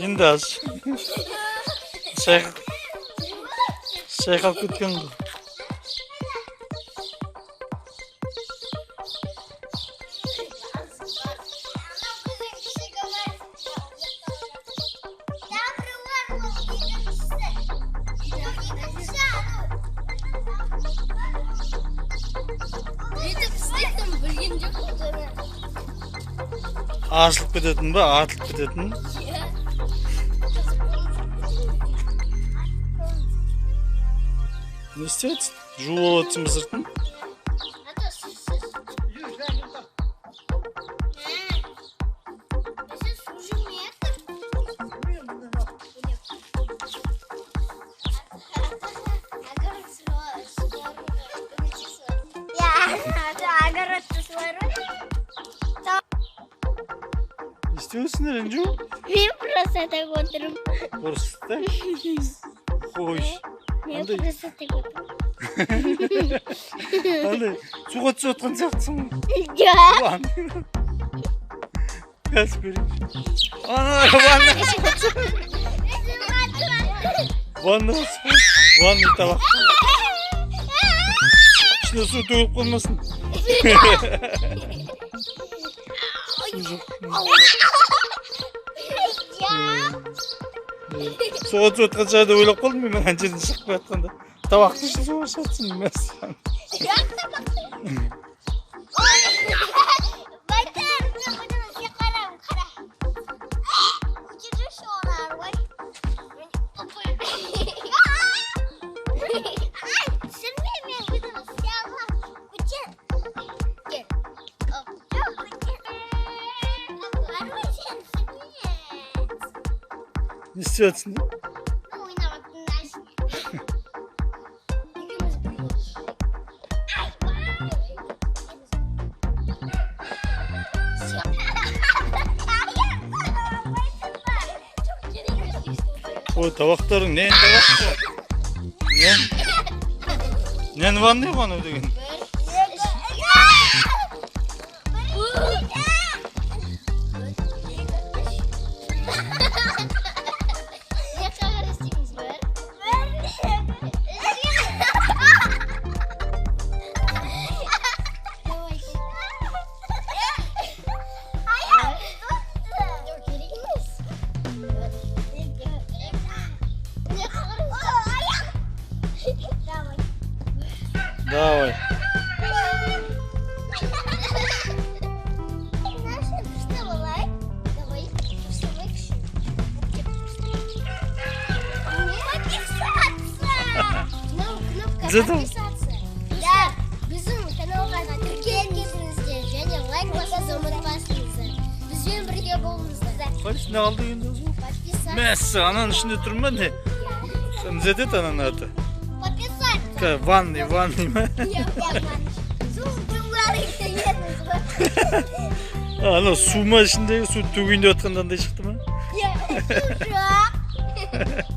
Енді аз шайқалып кеткен ғой. Асылып кететін ба, атылып кететін? Не істейді? Жуып отырсың ба сыртын? Не істейсіңдер, Ренжу? Мен просто так отырмын. Просто так? Қойш. Мен просто так отырмын. Андай, суға түсіп отқан сияқтысың ғой. Жоқ. Қазір көрейінші. Ваннаға түсіп отсың. Ваннаға түсіп отсың. Ванный табақ. Ішіне су төгіліп қалмасын. Суға түсіп отқан жайды ойлап қалдым мен ана жерден шығып жатқанда. Табақты ішіп суға шатсын мәссаған. Не істеп жатсың? Ой, табақтарың нені табақты? Нені ванный ғана деген? Давай. Bizim kanalға тіркеліп кетіңіздер және лайк басуды ұмытпасыңыздар. Бізбен бірге болыңыздар. Қайсында қалды енді өзі? Мәссі, ананың ішінде тұр ма не? Сен зәдет ананың аты? Подписаться. Ванный ма? Ана су ма ішіндегі су төгейінде отқанда андай шықты ма? Жоқ.